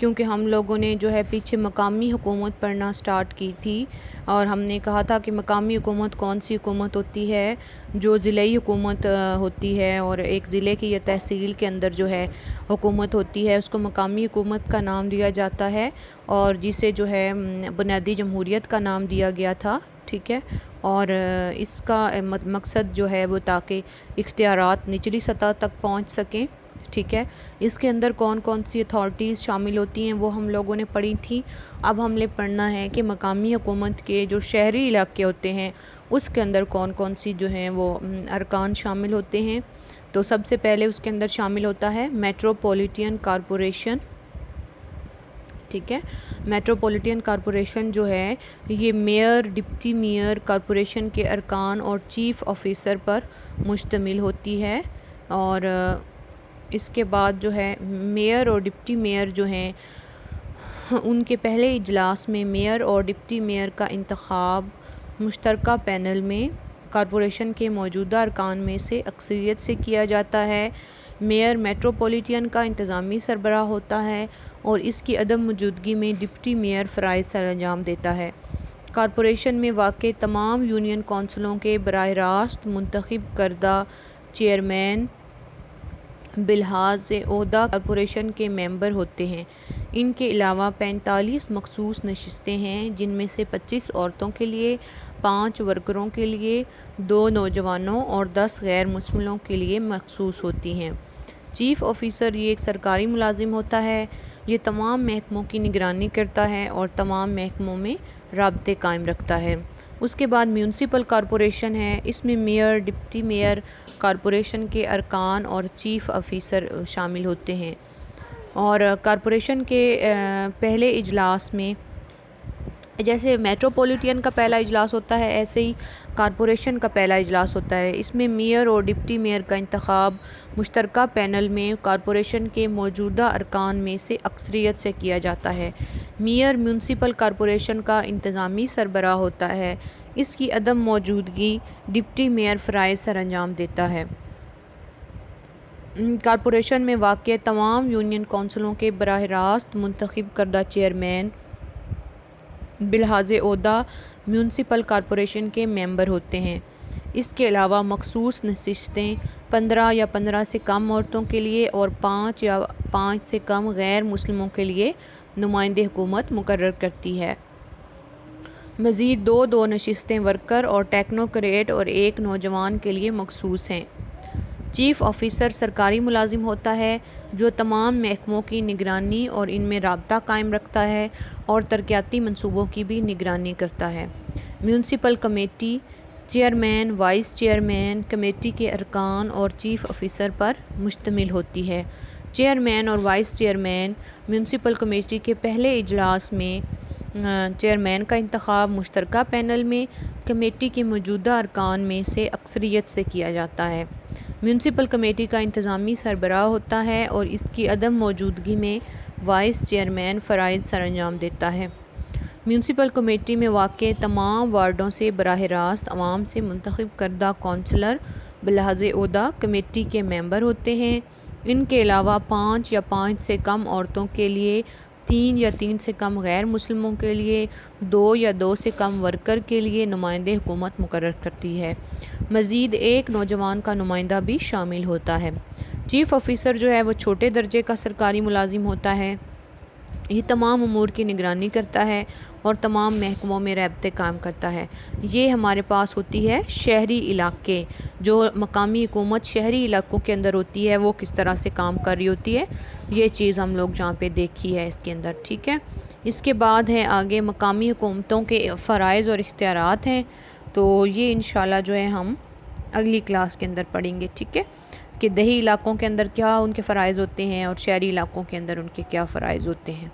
کیونکہ ہم لوگوں نے جو ہے پیچھے مقامی حکومت پڑھنا سٹارٹ کی تھی، اور ہم نے کہا تھا کہ مقامی حکومت کون سی حکومت ہوتی ہے؟ جو ضلعی حکومت ہوتی ہے، اور ایک ضلع کی یا تحصیل کے اندر جو ہے حکومت ہوتی ہے اس کو مقامی حکومت کا نام دیا جاتا ہے، اور جسے جو ہے بنیادی جمہوریت کا نام دیا گیا تھا، ٹھیک ہے۔ اور اس کا مقصد جو ہے وہ تاکہ اختیارات نچلی سطح تک پہنچ سکیں، ٹھیک ہے۔ اس کے اندر کون کون سی اتھارٹیز شامل ہوتی ہیں وہ ہم لوگوں نے پڑھی تھی۔ اب ہم نے پڑھنا ہے کہ مقامی حکومت کے جو شہری علاقے ہوتے ہیں اس کے اندر کون کون سی جو ہیں وہ ارکان شامل ہوتے ہیں۔ تو سب سے پہلے اس کے اندر شامل ہوتا ہے میٹروپولیٹن کارپوریشن، ٹھیک ہے۔ میٹروپولیٹن کارپوریشن جو ہے یہ میئر، ڈپٹی میئر، کارپوریشن کے ارکان اور چیف آفیسر پر مشتمل ہوتی ہے۔ اور اس کے بعد جو ہے میئر اور ڈپٹی میئر جو ہیں ان کے پہلے اجلاس میں میئر اور ڈپٹی میئر کا انتخاب مشترکہ پینل میں کارپوریشن کے موجودہ ارکان میں سے اکثریت سے کیا جاتا ہے۔ میئر میٹروپولیٹن کا انتظامی سربراہ ہوتا ہے، اور اس کی عدم موجودگی میں ڈپٹی میئر فرائض سر انجام دیتا ہے۔ کارپوریشن میں واقع تمام یونین کونسلوں کے براہ راست منتخب کردہ چیئرمین بلحاظ عہدہ کارپوریشن کے ممبر ہوتے ہیں۔ ان کے علاوہ 45 مخصوص نشستیں ہیں، جن میں سے 25 عورتوں کے لیے، 5 ورکروں کے لیے، 2 نوجوانوں اور 10 غیر مسلموں کے لیے مخصوص ہوتی ہیں۔ چیف آفیسر یہ ایک سرکاری ملازم ہوتا ہے۔ یہ تمام محکموں کی نگرانی کرتا ہے اور تمام محکموں میں رابطے قائم رکھتا ہے۔ اس کے بعد میونسپل کارپوریشن ہے۔ اس میں میئر، ڈپٹی میئر، کارپوریشن کے ارکان اور چیف آفیسر شامل ہوتے ہیں۔ اور کارپوریشن کے پہلے اجلاس میں جیسے میٹروپولیٹن کا پہلا اجلاس ہوتا ہے، ایسے ہی کارپوریشن کا پہلا اجلاس ہوتا ہے۔ اس میں میئر اور ڈپٹی میئر کا انتخاب مشترکہ پینل میں کارپوریشن کے موجودہ ارکان میں سے اکثریت سے کیا جاتا ہے۔ میئر میونسپل کارپوریشن کا انتظامی سربراہ ہوتا ہے۔ اس کی عدم موجودگی ڈپٹی میئر فرائض سر انجام دیتا ہے۔ کارپوریشن میں واقع تمام یونین کونسلوں کے براہ راست منتخب کردہ چیئرمین بلحاظ عہدہ میونسپل کارپوریشن کے ممبر ہوتے ہیں۔ اس کے علاوہ مخصوص نشستیں 15 یا 15 سے کم عورتوں کے لیے اور 5 یا 5 سے کم غیر مسلموں کے لیے نمائندہ حکومت مقرر کرتی ہے۔ مزید 2 نشستیں ورکر اور ٹیکنوکریٹ اور 1 نوجوان کے لیے مخصوص ہیں۔ چیف آفیسر سرکاری ملازم ہوتا ہے جو تمام محکموں کی نگرانی اور ان میں رابطہ قائم رکھتا ہے اور ترقیاتی منصوبوں کی بھی نگرانی کرتا ہے۔ Municipal committee chairman, vice chairman, committee کے ارکان اور چیف آفیسر پر مشتمل ہوتی ہے۔ چیئرمین اور وائس چیئرمین میونسپل کمیٹی کے پہلے اجلاس میں چیئرمین کا انتخاب مشترکہ پینل میں کمیٹی کے موجودہ ارکان میں سے اکثریت سے کیا جاتا ہے۔ میونسپل کمیٹی کا انتظامی سربراہ ہوتا ہے اور اس کی عدم موجودگی میں وائس چیئرمین فرائض سر انجام دیتا ہے۔ میونسپل کمیٹی میں واقع تمام وارڈوں سے براہ راست عوام سے منتخب کردہ کونسلر بلحاظ عہدہ کمیٹی کے ممبر ہوتے ہیں۔ ان کے علاوہ 5 یا 5 سے کم عورتوں کے لیے، 3 یا 3 سے کم غیر مسلموں کے لیے، 2 یا 2 سے کم ورکر کے لیے نمائندہ حکومت مقرر کرتی ہے۔ مزید 1 نوجوان کا نمائندہ بھی شامل ہوتا ہے۔ چیف آفیسر جو ہے وہ چھوٹے درجے کا سرکاری ملازم ہوتا ہے۔ یہ تمام امور کی نگرانی کرتا ہے اور تمام محکموں میں رابطے قائم کرتا ہے۔ یہ ہمارے پاس ہوتی ہے شہری علاقے، جو مقامی حکومت شہری علاقوں کے اندر ہوتی ہے وہ کس طرح سے کام کر رہی ہوتی ہے، یہ چیز ہم لوگ جہاں پہ دیکھی ہے اس کے اندر، ٹھیک ہے۔ اس کے بعد ہے آگے مقامی حکومتوں کے فرائض اور اختیارات ہیں، تو یہ انشاءاللہ جو ہے ہم اگلی کلاس کے اندر پڑھیں گے، ٹھیک ہے، کہ دیہی علاقوں کے اندر کیا ان کے فرائض ہوتے ہیں اور شہری علاقوں کے اندر ان کے کیا فرائض ہوتے ہیں۔